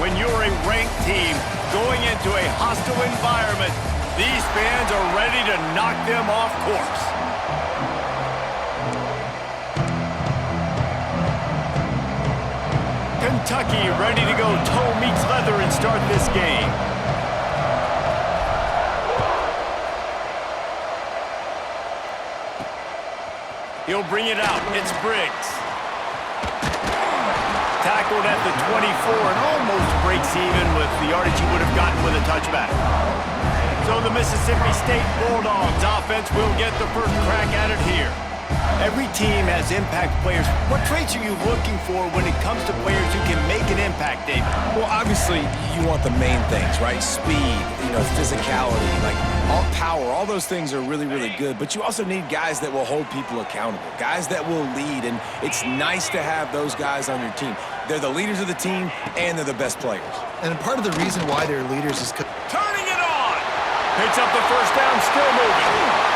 When you're a ranked team going into a hostile environment, these fans are ready to knock them off course. Kentucky ready to go toe meets leather and start this game. He'll bring it out. It's Briggs. Tackled at the 24 and almost breaks even with the yardage he would have gotten with a touchback. So the Mississippi State Bulldogs offense will get the first crack at it here. Every team has impact players. What traits are you looking for when it comes to players who can make an impact, David? Well, obviously, you want the main things, right? Speed, physicality, like all power. All those things are really, really good. But you also need guys that will hold people accountable, guys that will lead. And it's nice to have those guys on your team. They're the leaders of the team, and they're the best players. And part of the reason why they're leaders is... Turning it on! Picks up the first down, still moving.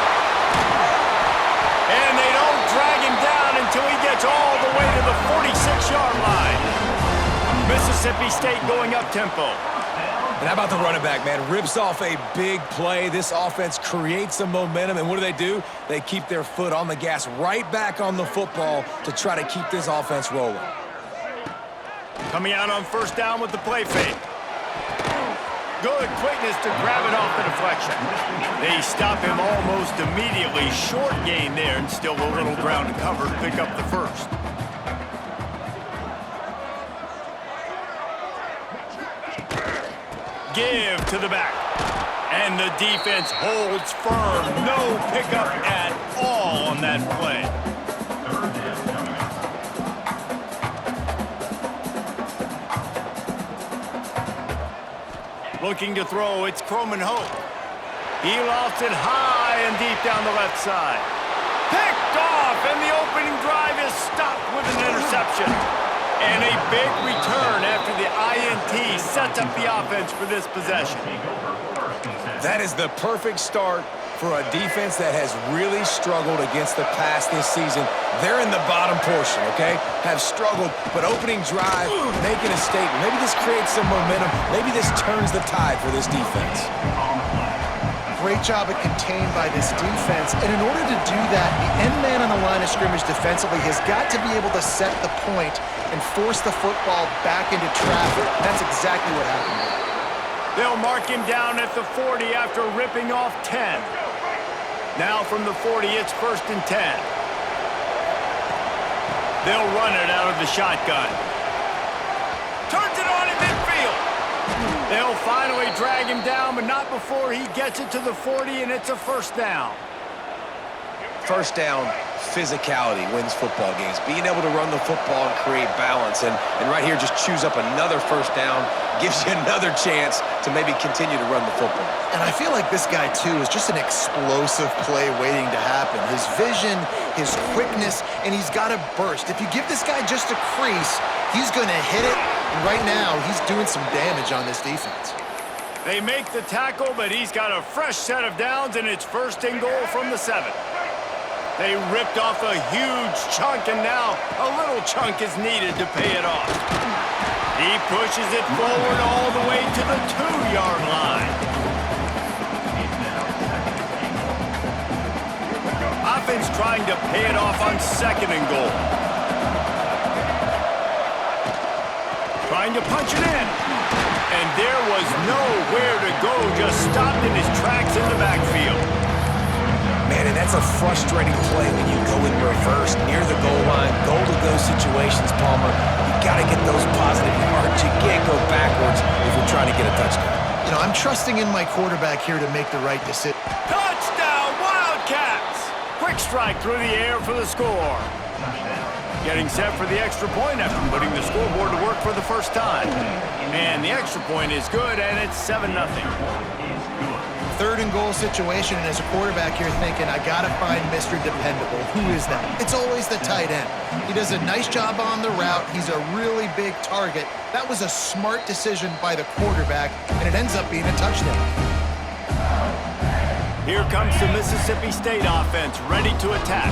And they don't drag him down until he gets all the way to the 46-yard line. Mississippi State going up-tempo. And how about the running back, man? Rips off a big play. This offense creates some momentum, and what do? They keep their foot on the gas right back on the football to try to keep this offense rolling. Coming out on first down with the play fake. Good quickness to grab it off the deflection. They stop him almost immediately. Short gain there and still a little ground to cover to pick up the first. Give to the back. And the defense holds firm. No pickup at all on that play. Looking to throw, it's Croman Hope. He lofts it high and deep down the left side. Picked off, and the opening drive is stopped with an interception. And a big return after the INT sets up the offense for this possession. That is the perfect start for a defense that has really struggled against the pass this season. They're in the bottom portion, okay? Have struggled, but opening drive, making a statement. Maybe this creates some momentum. Maybe this turns the tide for this defense. Great job at contained by this defense. And in order to do that, the end man on the line of scrimmage defensively has got to be able to set the point and force the football back into traffic. That's exactly what happened. They'll mark him down at the 40 after ripping off 10. Now from the 40, it's 1st and 10. They'll run it out of the shotgun. Turns it on in midfield. They'll finally drag him down, but not before he gets it to the 40, and it's a first down. First down, physicality wins football games. Being able to run the football and create balance. And right here, just choose up another first down, gives you another chance to maybe continue to run the football. And I feel like this guy, too, is just an explosive play waiting to happen. His vision, his quickness, and he's got a burst. If you give this guy just a crease, he's going to hit it. And right now, he's doing some damage on this defense. They make the tackle, but he's got a fresh set of downs, and it's 1st and goal from the 7. They ripped off a huge chunk, and now a little chunk is needed to pay it off. He pushes it forward all the way to the 2-yard line. Offense trying to pay it off on 2nd and goal. Trying to punch it in. And there was nowhere to go, just stopped in his tracks in the backfield. Man, and that's a frustrating play when you go in reverse near the goal line, goal-to-go situations, Palmer. You got to get those positive yards. You can't go backwards if you're trying to get a touchdown. I'm trusting in my quarterback here to make the right decision. Touchdown, Wildcats! Quick strike through the air for the score. Getting set for the extra point after putting the scoreboard to work for the first time. And the extra point is good, and it's 7-0. 3rd and goal situation, and as a quarterback, you're thinking, I got to find Mr. Dependable. Who is that? It's always the tight end. He does a nice job on the route. He's a really big target. That was a smart decision by the quarterback, and it ends up being a touchdown. Here comes the Mississippi State offense, ready to attack.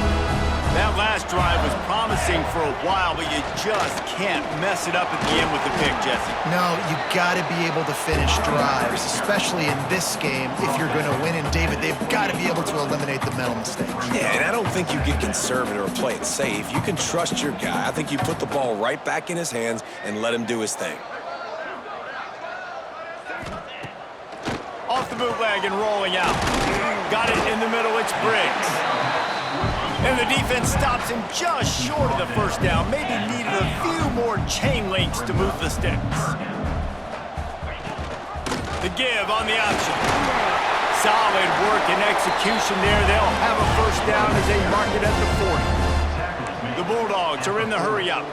That last drive was promising for a while, but you just can't mess it up at the end with the pick, Jesse. No, you got to be able to finish drives, especially in this game. If you're going to win, and David, they've got to be able to eliminate the mental mistakes. Yeah, and I don't think you get conservative or play it safe. You can trust your guy. I think you put the ball right back in his hands and let him do his thing. Off the bootleg and rolling out. Got it in the middle, it's Briggs. And the defense stops him just short of the first down. Maybe needed a few more chain links to move the sticks. The give on the option. Solid work and execution there. They'll have a first down as they mark it at the 40. The Bulldogs are in the hurry-up.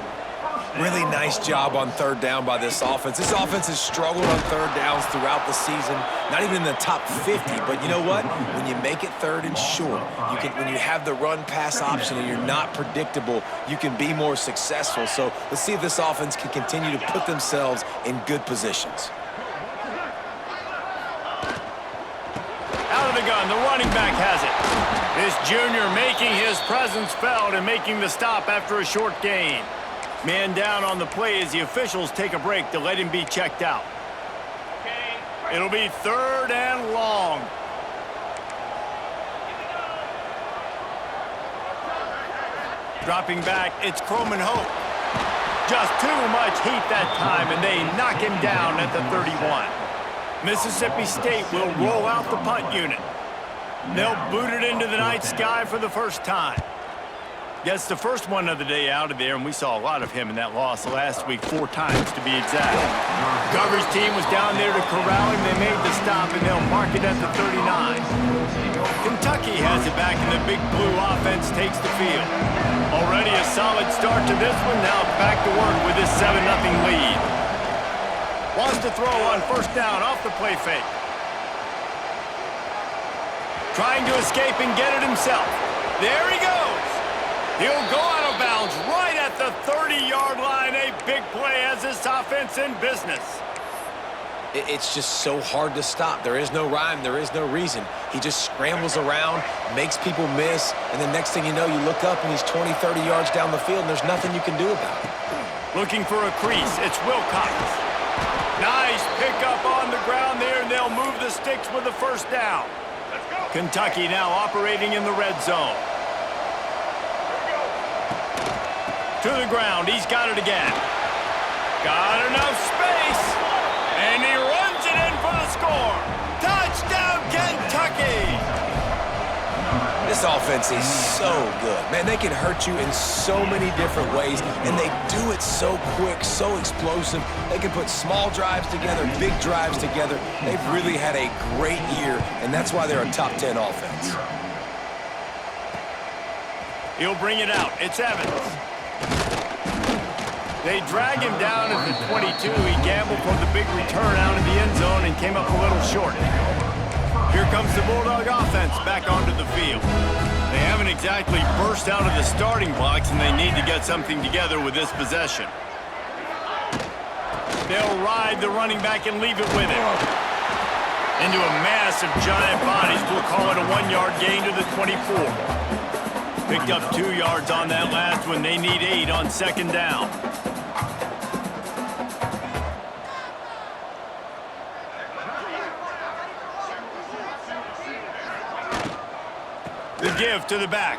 Really nice job on third down by this offense. This offense has struggled on third downs throughout the season. Not even in the top 50, but you know what? When you make it third and short, when you have the run-pass option and you're not predictable, you can be more successful. So let's see if this offense can continue to put themselves in good positions. Out of the gun, the running back has it. This junior making his presence felt and making the stop after a short gain. Man down on the play as the officials take a break to let him be checked out. It'll be third and long. Dropping back, it's Croman Hope. Just too much heat that time, and they knock him down at the 31. Mississippi State will roll out the punt unit. They'll boot it into the night sky for the first time. Gets the first one of the day out of there, and we saw a lot of him in that loss last week, 4 times to be exact. Gover's team was down there to corral him. They made the stop, and they'll mark it at the 39. Kentucky has it back, and the Big Blue offense takes the field. Already a solid start to this one. Now back to work with this 7-0 lead. Wants to throw on first down off the play fake. Trying to escape and get it himself. There he goes. He'll go out of bounds right at the 30-yard line. A big play as this offense in business. It's just so hard to stop. There is no rhyme. There is no reason. He just scrambles around, makes people miss, and the next thing you know, you look up and he's 20, 30 yards down the field, and there's nothing you can do about it. Looking for a crease. It's Wilcox. Nice pickup on the ground there, and they'll move the sticks with the first down. Kentucky now operating in the red zone. To the ground, he's got it again. Got enough space, and he runs it in for the score. Touchdown, Kentucky! This offense is so good. Man, they can hurt you in so many different ways, and they do it so quick, so explosive. They can put small drives together, big drives together. They've really had a great year, and that's why they're a top 10 offense. He'll bring it out. It's Evans. They drag him down at the 22. He gambled for the big return out in the end zone and came up a little short. Here comes the Bulldog offense back onto the field. They haven't exactly burst out of the starting blocks, and they need to get something together with this possession. They'll ride the running back and leave it with him. Into a mass of giant bodies. We'll call it a 1-yard gain to the 24. Picked up 2 yards on that last one. They need 8 on second down. The give to the back.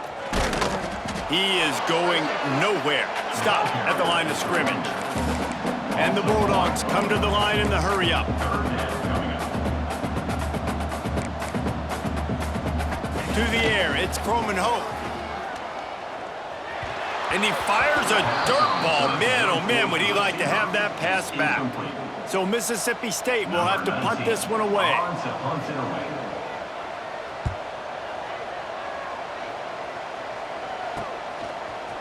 He is going nowhere. Stop at the line of scrimmage. And the Bulldogs come to the line in the hurry-up. To the air, it's Croman Hope. And he fires a dirt ball. Man, oh man, would he like to have that pass back. So Mississippi State will have to punt this one away.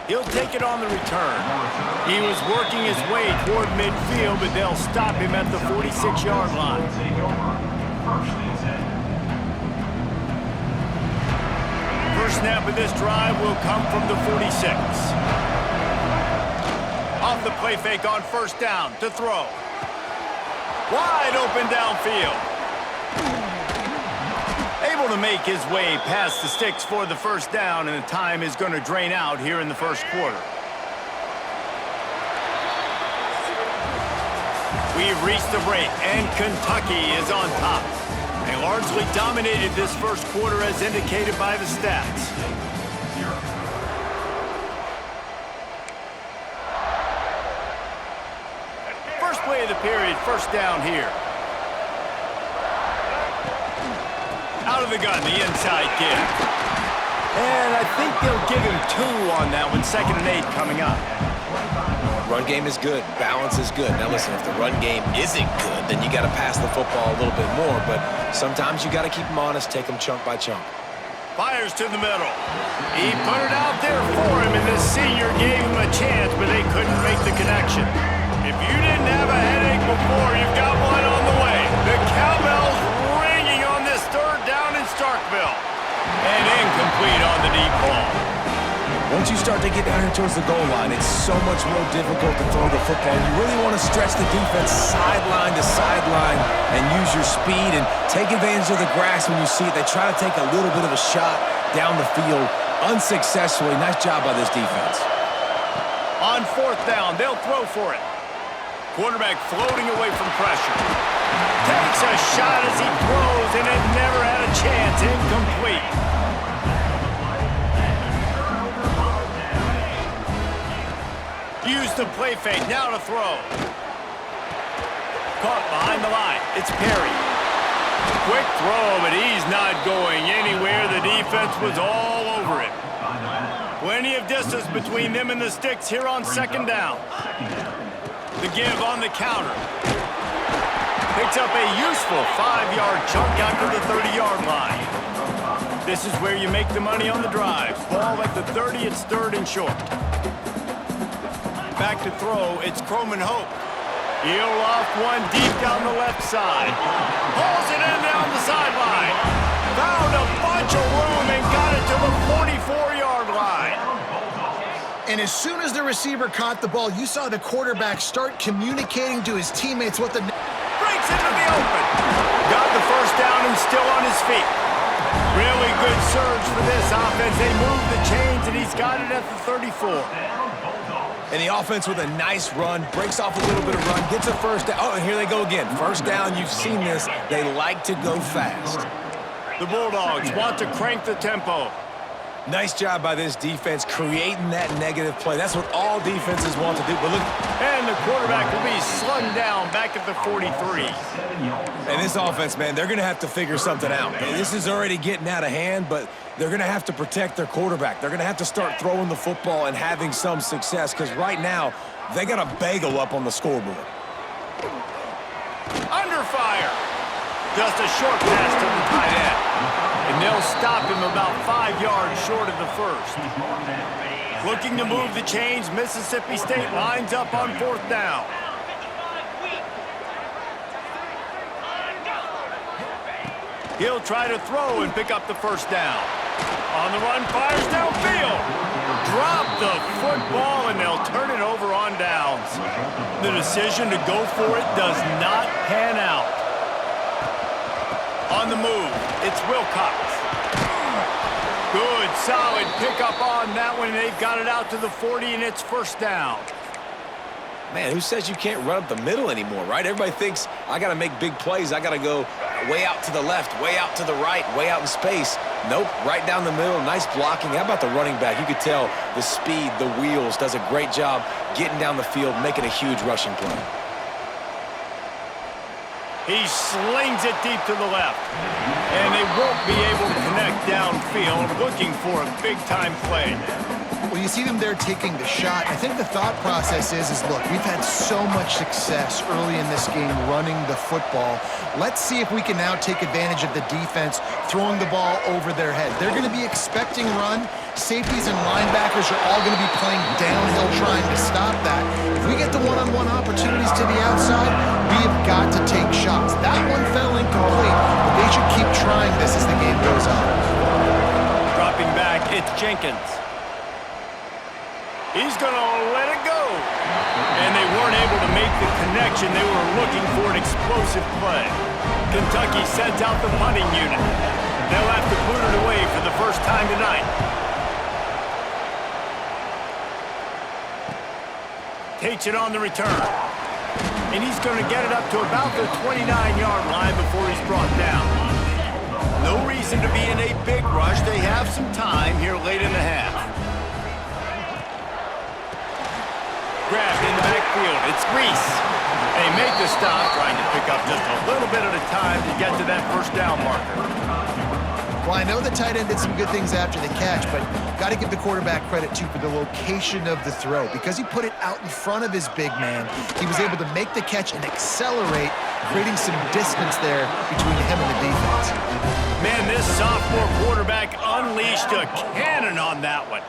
He'll take it on the return. He was working his way toward midfield, but they'll stop him at the 46-yard line. First snap of this drive will come from the 46. Off the play fake on first down to throw. Wide open downfield. A able to make his way past the sticks for the first down, and the time is going to drain out here in the first quarter. We've reached the break, and Kentucky is on top. They largely dominated this first quarter as indicated by the stats. First play of the period, first down here. Out of the gun, the inside give. And I think they'll give him 2 on that one, 2nd and 8 coming up. Run game is good. Balance is good. Now listen, if the run game isn't good, then you got to pass the football a little bit more. But sometimes you got to keep them honest, take them chunk by chunk. Fires to the middle. He put it out there for him, and the senior gave him a chance, but they couldn't make the connection. If you didn't have a headache before, you've got one on the way. The cowbell's ringing on this 3rd down in Starkville. And incomplete on the deep ball. Once you start to get down here towards the goal line, it's so much more difficult to throw the football. You really want to stretch the defense sideline to sideline and use your speed and take advantage of the grass when you see it. They try to take a little bit of a shot down the field unsuccessfully. Nice job by this defense. On 4th down, they'll throw for it. Quarterback floating away from pressure. Takes a shot as he throws, and it never had a chance. Incomplete. Use the play fake, now to throw. Caught behind the line. It's Perry. Quick throw, but he's not going anywhere. The defense was all over it. Plenty of distance between them and the sticks here on 2nd down. The give on the counter. Picks up a useful 5-yard chunk out to the 30-yard line. This is where you make the money on the drive. Ball at the 30, it's 3rd and short. Back to throw, it's Croman Hope. He'll off one deep down the left side. Pulls it in down the sideline. Found a bunch of room and got it to the 44-yard line. And as soon as the receiver caught the ball, you saw the quarterback start communicating to his teammates what the... Breaks into the open. Got the first down and still on his feet. Really good surge for this offense. They move the chains, and he's got it at the 34. And the offense with a nice run, breaks off a little bit of run, gets a first down. Oh, and here they go again. First down, you've seen this. They like to go fast. The Bulldogs want to crank the tempo. Nice job by this defense creating that negative play. That's what all defenses want to do. But look, and the quarterback will be slung down back at the 43. And this offense, man, they're going to have to figure something out. This is already getting out of hand, but they're going to have to protect their quarterback. They're going to have to start throwing the football and having some success because right now they got a bagel up on the scoreboard. Under fire. Just a short pass to the tight end. And they'll stop him about 5 yards short of the first. Looking to move the chains, Mississippi State lines up on 4th down. He'll try to throw and pick up the first down. On the run, fires downfield. Drop the football, and they'll turn it over on downs. The decision to go for it does not pan out. On the move, it's Wilcox. Good, solid pickup on that one. They've got it out to the 40, and it's first down. Man, who says you can't run up the middle anymore, right? Everybody thinks, I got to make big plays. I got to go way out to the left, way out to the right, way out in space. Nope, right down the middle, nice blocking. How about the running back? You could tell the speed, the wheels, does a great job getting down the field, making a huge rushing play. He slings it deep to the left. And they won't be able to connect downfield, looking for a big-time play. Well, you see them there taking the shot. I think the thought process is look, we've had so much success early in this game running the football. Let's see if we can now take advantage of the defense throwing the ball over their head. They're going to be expecting run. Safeties and linebackers are all going to be playing downhill trying to stop that. If we get the one-on-one opportunities to the outside, we have got to take shots. That one fell incomplete, but they should keep trying this as the game goes on. Dropping back, it's Jenkins. He's going to let it go. And they weren't able to make the connection. They were looking for an explosive play. Kentucky sends out the punting unit. They'll have to boot it away for the first time tonight. Takes it on the return. And he's going to get it up to about the 29-yard line before he's brought down. No reason to be in a big rush. They have some time here late in the half. Grabbed in the backfield. It's Reese. They make the stop, trying to pick up just a little bit at a time to get to that first down marker. Well, I know the tight end did some good things after the catch, but got to give the quarterback credit, too, for the location of the throw. Because he put it out in front of his big man, he was able to make the catch and accelerate, creating some distance there between him and the defense. Man, this sophomore quarterback unleashed a cannon on that one.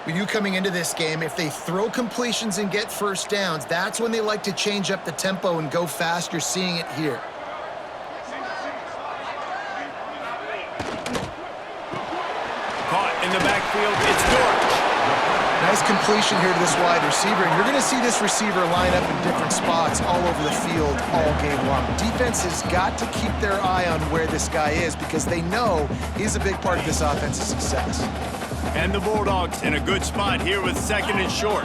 With you coming into this game, if they throw completions and get first downs, that's when they like to change up the tempo and go fast. You're seeing it here. Caught in the backfield, it's George. Nice completion here to this wide receiver. And you're going to see this receiver line up in different spots all over the field all game long. Defense has got to keep their eye on where this guy is because they know he's a big part of this offense's success. And the Bulldogs in a good spot here with second and short.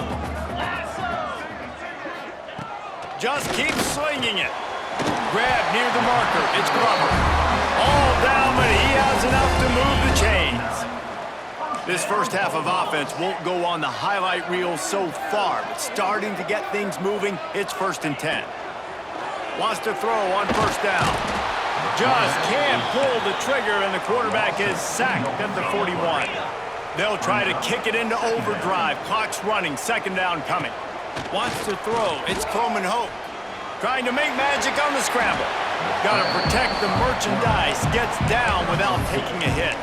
Just keep slinging it. Grab near the marker. It's Glover. All down, but he has enough to move the chains. This first half of offense won't go on the highlight reel so far, but starting to get things moving, it's 1st and 10. Wants to throw on first down. Just can't pull the trigger, and the quarterback is sacked at the 41. They'll try to kick it into overdrive. Clock's running, second down coming. Wants to throw, it's Coleman Hope. Trying to make magic on the scramble. Got to protect the merchandise, gets down without taking a hit.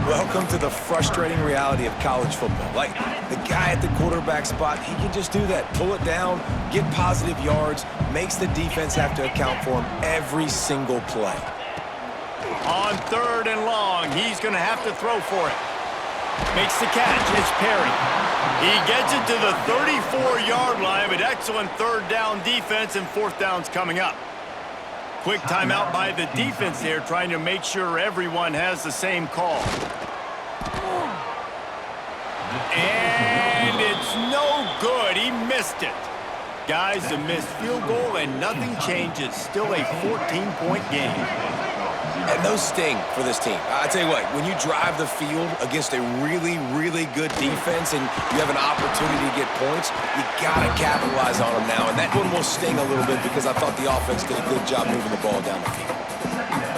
Welcome to the frustrating reality of college football. Like, the guy at the quarterback spot, he can just do that. Pull it down, get positive yards, makes the defense have to account for him every single play. On 3rd and long, he's going to have to throw for it. Makes the catch, it's Perry. He gets it to the 34-yard line, but excellent 3rd down defense, and 4th down's coming up. Quick timeout by the defense there, trying to make sure everyone has the same call. And it's no good. He missed it. Guys, a missed field goal, and nothing changes. Still a 14-point game. And those sting for this team. I tell you what, when you drive the field against a really, really good defense and you have an opportunity to get points, you got to capitalize on them now. And that one will sting a little bit because I thought the offense did a good job moving the ball down the field.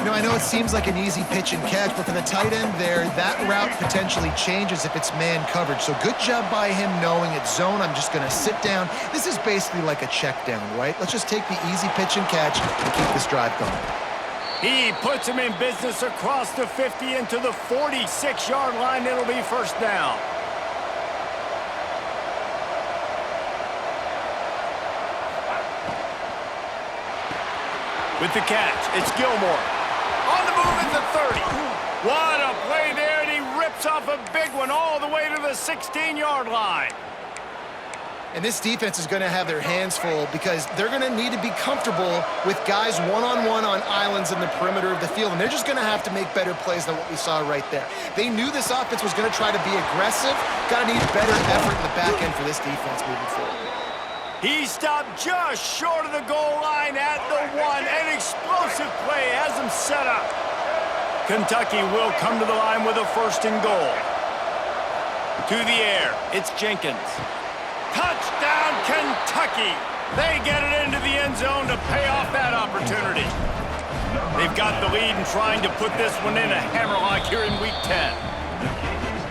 You know, I know it seems like an easy pitch and catch, but for the tight end there, that route potentially changes if it's man coverage. So good job by him knowing it's zone. I'm just going to sit down. This is basically like a check down, right? Let's just take the easy pitch and catch and keep this drive going. He puts him in business across the 50 into the 46-yard line. It'll be first down. With the catch, it's Gilmore. On the move at the 30. What a play there, and he rips off a big one all the way to the 16-yard line. And this defense is going to have their hands full because they're going to need to be comfortable with guys one-on-one on islands in the perimeter of the field. And they're just going to have to make better plays than what we saw right there. They knew this offense was going to try to be aggressive. Got to need better effort in the back end for this defense moving forward. He stopped just short of the goal line at the 1. An explosive play has him set up. Kentucky will come to the line with a 1st and goal. To the air, it's Jenkins. Touchdown, Kentucky! They get it into the end zone to pay off that opportunity. They've got the lead and trying to put this one in a hammerlock here in Week 10.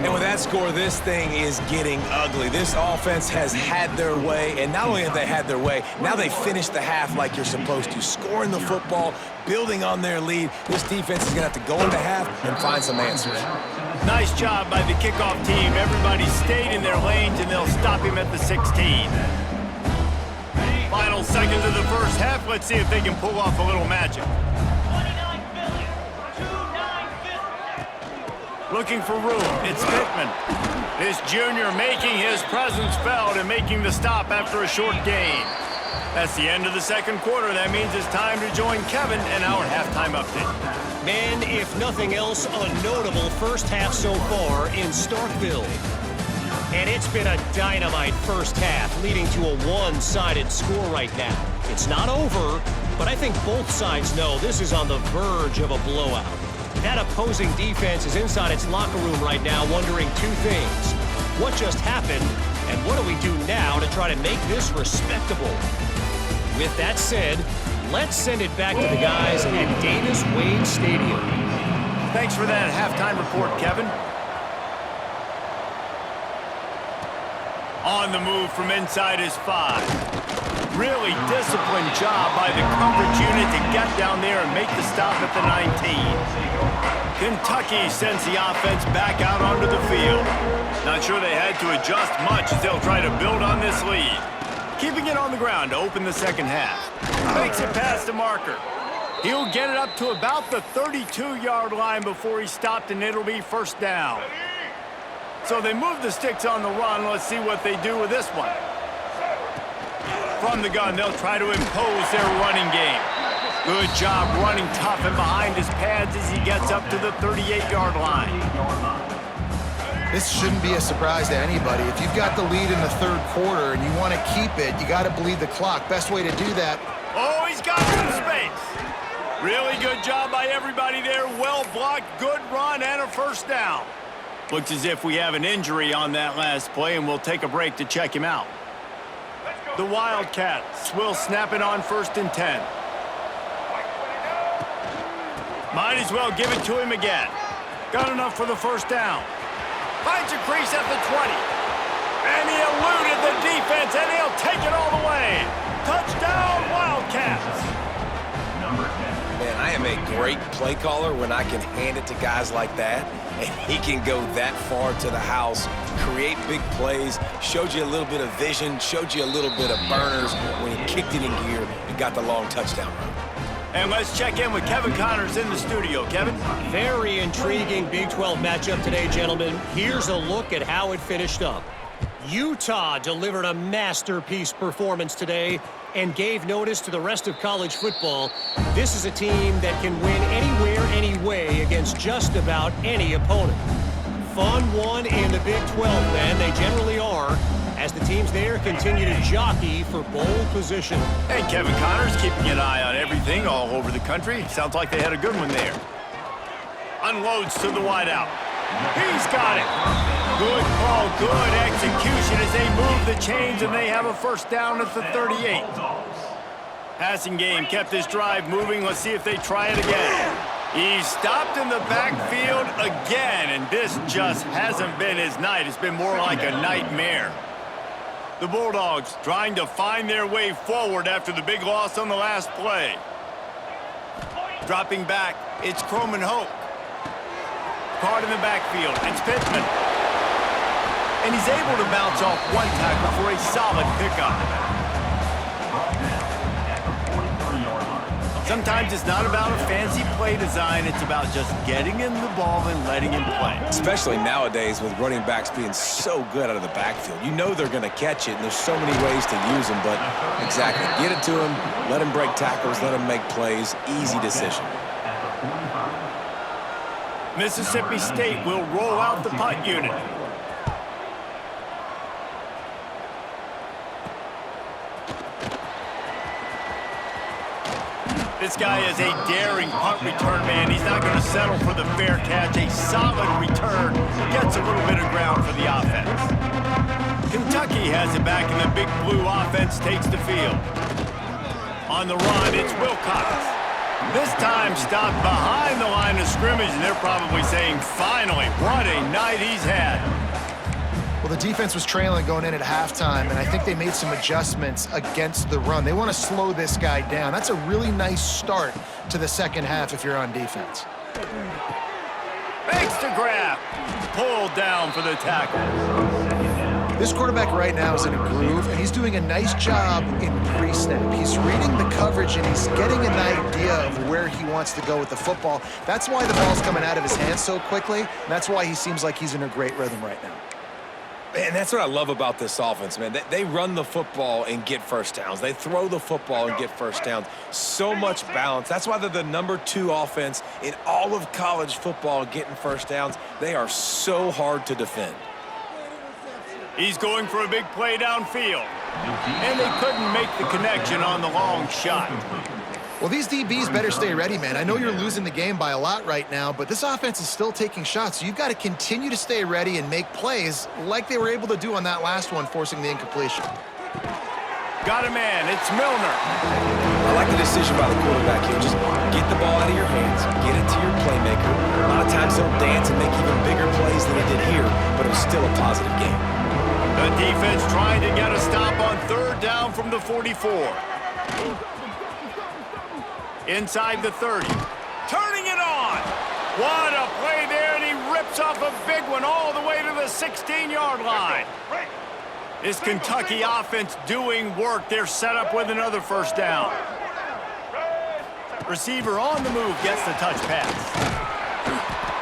And with that score, this thing is getting ugly. This offense has had their way, and not only have they had their way, now they finish the half like you're supposed to, scoring the football, building on their lead. This defense is going to have to go into half and find some answers. Nice job by the kickoff team. Everybody stayed in their lanes, and they'll stop him at the 16. Final seconds of the first half. Let's see if they can pull off a little magic. Looking for room. It's Pittman. This junior making his presence felt and making the stop after a short gain. That's the end of the second quarter. That means it's time to join Kevin and our halftime update. Man, if nothing else, a notable first half so far in Starkville. And it's been a dynamite first half, leading to a one-sided score right now. It's not over, but I think both sides know this is on the verge of a blowout. That opposing defense is inside its locker room right now wondering two things. What just happened, and what do we do now to try to make this respectable? With that said, let's send it back to the guys at Davis-Wade Stadium. Thanks for that halftime report, Kevin. On the move from inside his 5. Really disciplined job by the coverage unit to get down there and make the stop at the 19. Kentucky sends the offense back out onto the field. Not sure they had to adjust much as they'll try to build on this lead. Keeping it on the ground to open the second half. Makes it past the marker. He'll get it up to about the 32-yard line before he stopped, and it'll be first down. So they move the sticks on the run. Let's see what they do with this one. From the gun, they'll try to impose their running game. Good job running tough and behind his pads as he gets up to the 38-yard line. This shouldn't be a surprise to anybody. If you've got the lead in the third quarter and you want to keep it, you got to bleed the clock. Best way to do that. Oh, he's got some space. Really good job by everybody there. Well blocked, good run, and a first down. Looks as if we have an injury on that last play, and we'll take a break to check him out. The Wildcats will snap it on 1st and 10. Might as well give it to him again. Got enough for the first down. Finds a crease at the 20. And he eluded the defense, and he'll take it all the way. Touchdown, Wildcats. Man, I am a great play caller when I can hand it to guys like that, and he can go that far to the house, create big plays, showed you a little bit of vision, showed you a little bit of burners when he kicked it in gear and got the long touchdown run. And let's check in with Kevin Connors in the studio. Kevin? Very intriguing Big 12 matchup today, gentlemen. Here's a look at how it finished up. Utah delivered a masterpiece performance today and gave notice to the rest of college football. This is a team that can win anywhere, anyway against just about any opponent. Fun one in the Big 12, man. They generally are, as the teams there continue to jockey for bowl position. Hey, Kevin Connors keeping an eye on everything all over the country. Sounds like they had a good one there. Unloads to the wideout. He's got it. Good call, good execution as they move the chains and they have a first down at the 38. Passing game kept this drive moving. Let's see if they try it again. He's stopped in the backfield again, and this just hasn't been his night. It's been more like a nightmare. The Bulldogs trying to find their way forward after the big loss on the last play. Dropping back, it's Croman Hope. Caught in the backfield, it's Pittman. And he's able to bounce off one tackle for a solid pickup. Sometimes it's not about a fancy play design, it's about just getting him the ball and letting him play. Especially nowadays with running backs being so good out of the backfield. You know they're going to catch it, and there's so many ways to use them, but exactly, get it to him, let him break tackles, let him make plays, easy decision. Mississippi State will roll out the punt unit. This guy is a daring punt return man. He's not going to settle for the fair catch. A solid return. Gets a little bit of ground for the offense. Kentucky has it back, and the Big Blue offense takes the field. On the run, it's Wilcox. This time stopped behind the line of scrimmage, and they're probably saying, finally, what a night he's had. Well, the defense was trailing going in at halftime, and I think they made some adjustments against the run. They want to slow this guy down. That's a really nice start to the second half if you're on defense. Makes the grab. Pulled down for the tackle. This quarterback right now is in a groove, and he's doing a nice job in pre-snap. He's reading the coverage, and he's getting an idea of where he wants to go with the football. That's why the ball's coming out of his hands so quickly, and that's why he seems like he's in a great rhythm right now. And that's what I love about this offense, man. They run the football and get first downs. They throw the football and get first downs. So much balance. That's why they're the #2 offense in all of college football getting first downs. They are so hard to defend. He's going for a big play downfield. And they couldn't make the connection on the long shot. Well, these DBs better stay ready, man. I know you're losing the game by a lot right now, but this offense is still taking shots, so you've got to continue to stay ready and make plays like they were able to do on that last one, forcing the incompletion. Got a man. It's Milner. I like the decision by the quarterback here. Just get the ball out of your hands, get it to your playmaker. A lot of times he'll dance and make even bigger plays than he did here, but it was still a positive game. The defense trying to get a stop on 3rd down from the 44. Inside the 30. Turning it on. What a play there, and he rips off a big one all the way to the 16-yard line. This Kentucky offense doing work. They're set up with another first down. Receiver on the move gets the touch pass.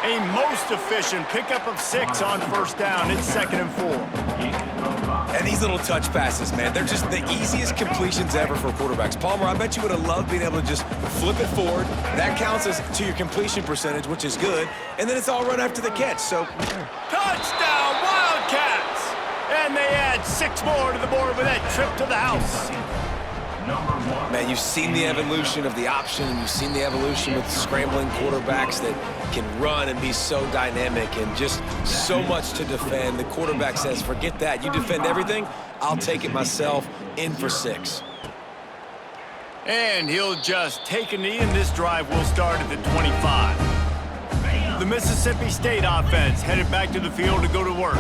A most efficient pickup of 6 on first down. It's 2nd and 4. And these little touch passes, man, they're just the easiest completions ever for quarterbacks. Palmer, I bet you would have loved being able to just flip it forward. That counts as to your completion percentage, which is good. And then it's all run after the catch. So, touchdown, Wildcats! And they add 6 more to the board with that trip to the house. Man, you've seen the evolution of the option, and you've seen the evolution with scrambling quarterbacks that can run and be so dynamic and just so much to defend. The quarterback says, forget that. You defend everything, I'll take it myself. In for 6. And he'll just take a knee, and this drive will start at the 25. The Mississippi State offense headed back to the field to go to work.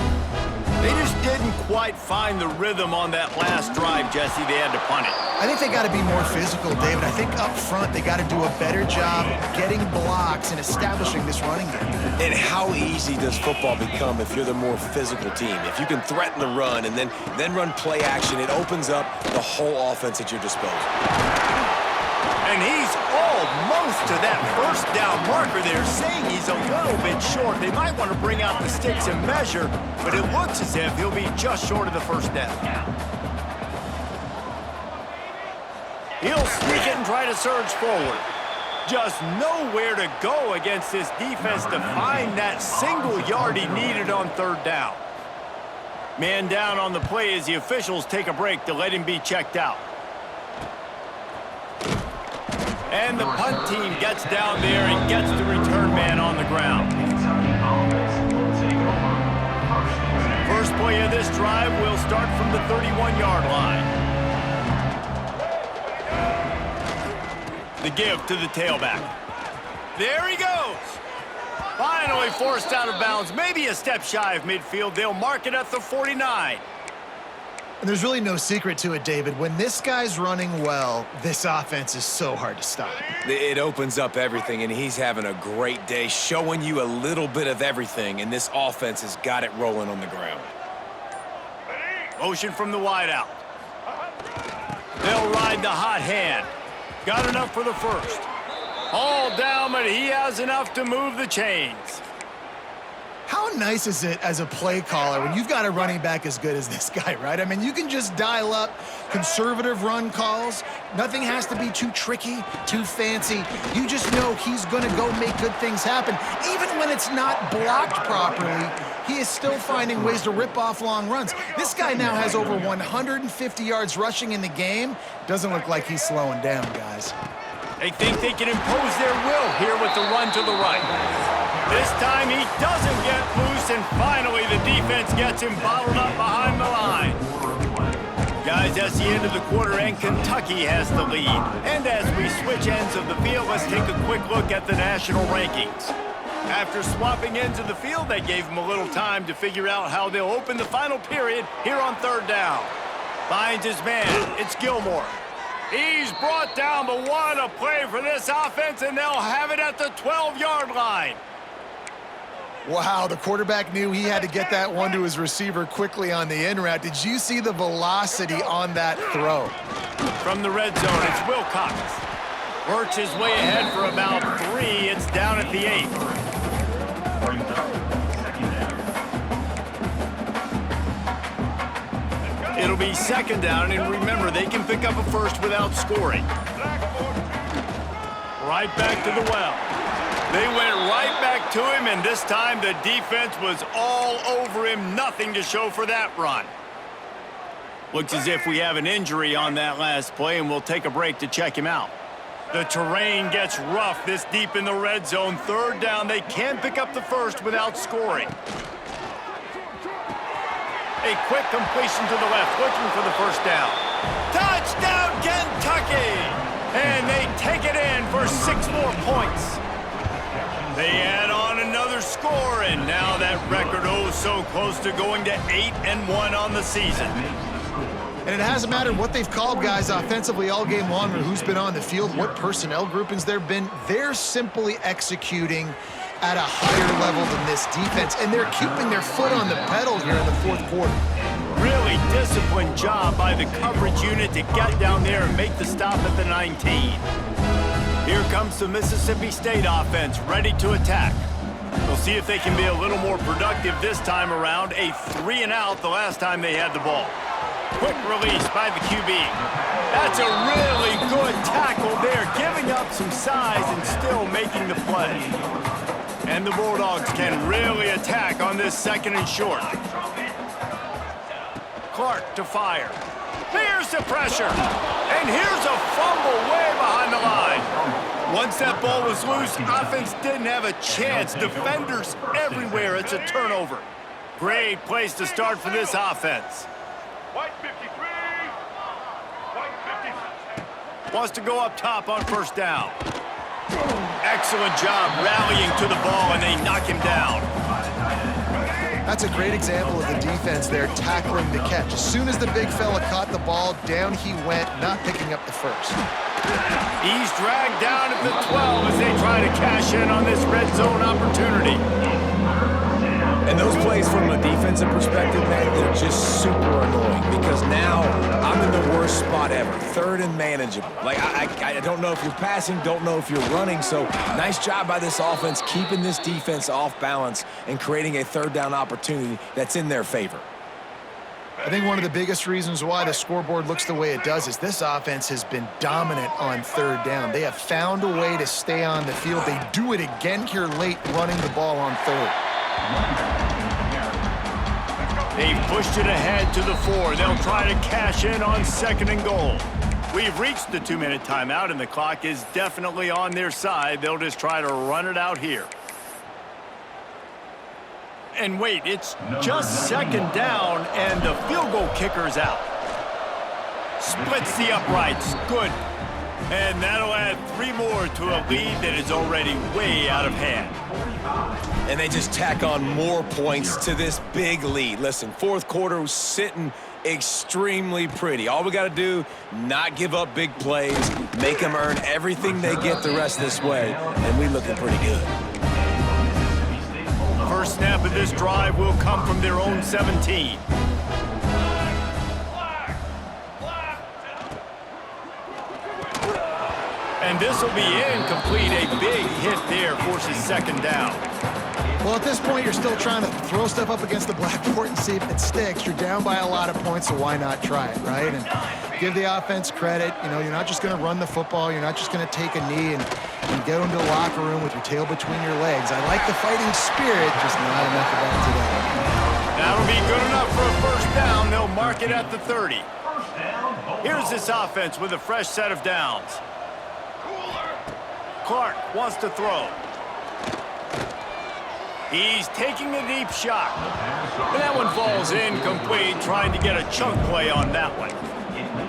They just didn't quite find the rhythm on that last drive, Jesse. They had to punt it. I think they got to be more physical, David. I think up front they got to do a better job getting blocks and establishing this running game. And how easy does football become if you're the more physical team? If you can threaten the run and then run play action, it opens up the whole offense at your disposal. And he's almost to that first down marker there, saying he's a little bit short. They might want to bring out the sticks and measure, but it looks as if he'll be just short of the first down. He'll sneak it and try to surge forward. Just nowhere to go against this defense to find that single yard he needed on 3rd down. Man down on the play as the officials take a break to let him be checked out. And the punt team gets down there and gets the return man on the ground. First play of this drive will start from the 31-yard line. The give to the tailback. There he goes. Finally forced out of bounds. Maybe a step shy of midfield. They'll mark it at the 49. And there's really no secret to it, David. When this guy's running well, this offense is so hard to stop. It opens up everything, and he's having a great day, showing you a little bit of everything, and this offense has got it rolling on the ground. Motion from the wideout. They'll ride the hot hand. Got enough for the first. All down, but he has enough to move the chains. How nice is it as a play caller when you've got a running back as good as this guy, right? I mean, you can just dial up conservative run calls. Nothing has to be too tricky, too fancy. You just know he's going to go make good things happen. Even when it's not blocked properly, he is still finding ways to rip off long runs. This guy now has over 150 yards rushing in the game. Doesn't look like he's slowing down, guys. They think they can impose their will here with the run to the right. This time he doesn't get loose, and finally the defense gets him bottled up behind the line. Guys, that's the end of the quarter, and Kentucky has the lead. And as we switch ends of the field, let's take a quick look at the national rankings. After swapping ends of the field, they gave him a little time to figure out how they'll open the final period here on 3rd down. Finds his man. It's Gilmore. He's brought down, but what a play for this offense, and they'll have it at the 12-yard line. Wow, the quarterback knew he had to get that one to his receiver quickly on the in route. Did you see the velocity on that throw? From the red zone, it's Wilcox. Works his way ahead for about 3. It's down at the 8. be second down, and remember, they can pick up a first without scoring. Right back to the well. They went right back to him, and this time the defense was all over him. Nothing to show for that run. Looks as if we have an injury on that last play, and we'll take a break to check him out. The terrain gets rough this deep in the red zone. Third down, they can't pick up the first without scoring. A quick completion to the left, looking for the first down. Touchdown, Kentucky! And they take it in for 6 more points. They add on another score, and now that record so close to going to 8-1 on the season. And it hasn't mattered what they've called guys offensively all game long or who's been on the field, what personnel groupings there have been. They're simply executing at a higher level than this defense, and they're keeping their foot on the pedal here in the fourth quarter. Really disciplined job by the coverage unit to get down there and make the stop at the 19. Here comes the Mississippi State offense, ready to attack. We'll see if they can be a little more productive this time around. A 3-and-out the last time they had the ball. Quick release by the QB. That's a really good tackle there, giving up some size and still making the play. And the Bulldogs can really attack on this 2nd and short. Clark to fire. Here's the pressure. And here's a fumble way behind the line. Once that ball was loose, offense didn't have a chance. Defenders everywhere. It's a turnover. Great place to start for this offense. White 53. White 50. Wants to go up top on first down. Excellent job rallying to the ball, and they knock him down. That's a great example of the defense there tackling the catch. As soon as the big fella caught the ball, down he went, not picking up the first. He's dragged down at the 12 as they try to cash in on this red zone opportunity. And those plays from a defensive perspective, man, they're just super annoying because now I'm in the worst spot ever, 3rd and manageable. Like, I don't know if you're passing, don't know if you're running, so nice job by this offense keeping this defense off balance and creating a 3rd down opportunity that's in their favor. I think one of the biggest reasons why the scoreboard looks the way it does is this offense has been dominant on 3rd down. They have found a way to stay on the field. They do it again here late, running the ball on 3rd. They've pushed it ahead to the 4. They'll try to cash in on 2nd and goal. We've reached the 2-minute timeout, and the clock is definitely on their side. They'll just try to run it out here. And wait, it's just 2nd down, and the field goal kicker's out. Splits the uprights. Good. And that'll add 3 more to a lead that is already way out of hand. And they just tack on more points to this big lead. Listen, 4th quarter was sitting extremely pretty. All we got to do, not give up big plays, make them earn everything they get the rest of this way, and we looking pretty good. First snap of this drive will come from their own 17. And this will be incomplete. A big hit there forces 2nd down. Well, at this point, you're still trying to throw stuff up against the blackboard and see if it sticks. You're down by a lot of points, so why not try it, right? And give the offense credit. You know, you're not just going to run the football. You're not just going to take a knee and get into the locker room with your tail between your legs. I like the fighting spirit, just not enough of that today. That'll be good enough for a first down. They'll mark it at the 30. Here's this offense with a fresh set of downs. Clark wants to throw. He's taking a deep shot. And that one falls incomplete, trying to get a chunk play on that one.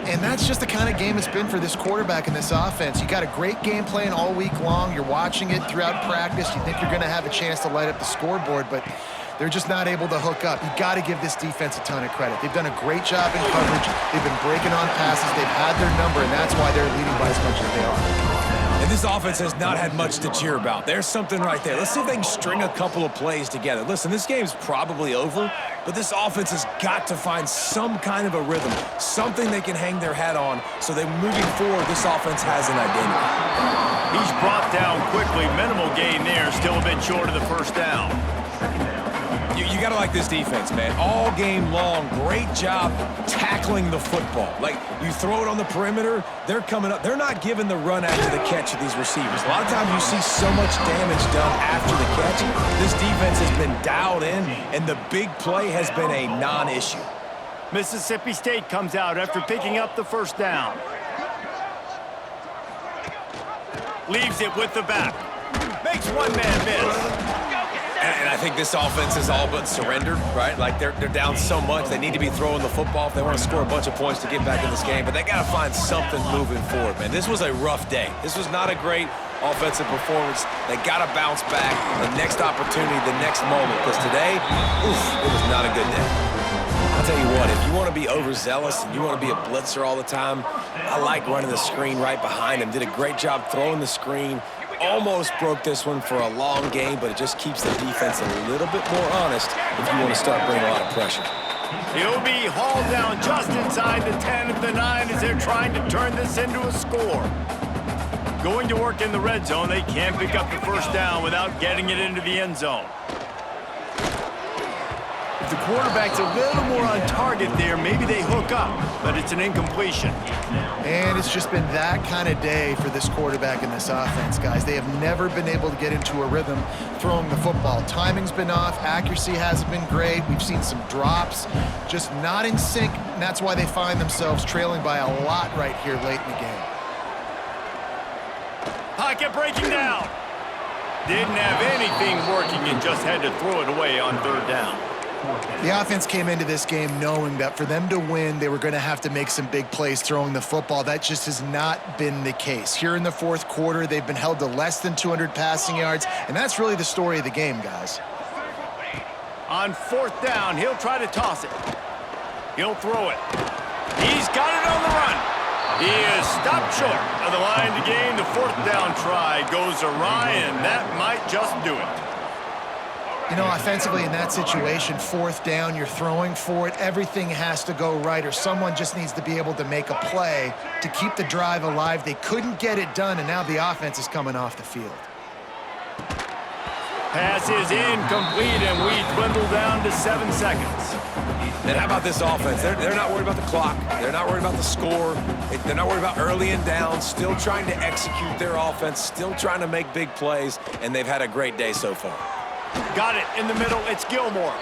And that's just the kind of game it's been for this quarterback in this offense. You got a great game plan all week long. You're watching it throughout practice. You think you're going to have a chance to light up the scoreboard, but they're just not able to hook up. You got to give this defense a ton of credit. They've done a great job in coverage. They've been breaking on passes. They've had their number, and that's why they're leading by as much as they are. And this offense has not had much to cheer about. There's something right there. Let's see if they can string a couple of plays together. Listen, this game's probably over, but this offense has got to find some kind of a rhythm, something they can hang their hat on so that moving forward, this offense has an identity. He's brought down quickly. Minimal gain there, still a bit short of the first down. You got to like this defense, man. All game long, great job tackling the football. Like, you throw it on the perimeter, they're coming up. They're not giving the run after the catch to these receivers. A lot of times you see so much damage done after the catch. This defense has been dialed in, and the big play has been a non-issue. Mississippi State comes out after picking up the first down. Leaves it with the back. Makes one man miss. And I think this offense is all but surrendered, right? Like, they're down so much, they need to be throwing the football if they want to score a bunch of points to get back in this game. But they got to find something moving forward, man. This was a rough day. This was not a great offensive performance. They got to bounce back the next opportunity, the next moment. Because today, oof, it was not a good day. I'll tell you what, if you want to be overzealous and you want to be a blitzer all the time, I like running the screen right behind him. Did a great job throwing the screen. Almost broke this one for a long game, but it just keeps the defense a little bit more honest if you want to start bringing a lot of pressure. He'll be hauled down just inside the 10 of the 9 as they're trying to turn this into a score. Going to work in the red zone, they can't pick up the first down without getting it into the end zone. If the quarterback's a little more on target there, maybe they hook up, but it's an incompletion. And it's just been that kind of day for this quarterback in this offense, guys. They have never been able to get into a rhythm throwing the football. Timing's been off. Accuracy hasn't been great. We've seen some drops, just not in sync, and that's why they find themselves trailing by a lot right here late in the game. Pocket breaking down. Didn't have anything working and just had to throw it away on third down. The offense came into this game knowing that for them to win, they were going to have to make some big plays throwing the football. That just has not been the case. Here in the fourth quarter, they've been held to less than 200 passing yards, and that's really the story of the game, guys. On fourth down, he'll try to toss it. He'll throw it. He's got it on the run. He is stopped short of the line to gain. The fourth down try goes awry, and that might just do it. You know, offensively in that situation, fourth down, you're throwing for it. Everything has to go right, or someone just needs to be able to make a play to keep the drive alive. They couldn't get it done, and now the offense is coming off the field. Pass is incomplete, and we dwindle down to 7 seconds. And how about this offense? They're not worried about the clock. They're not worried about the score. They're not worried about early and down. Still trying to execute their offense. Still trying to make big plays, and they've had a great day so far. Got it in the middle. It's Gilmore.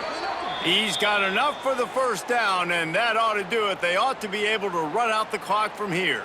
He's got enough for the first down, and that ought to do it. They ought to be able to run out the clock from here.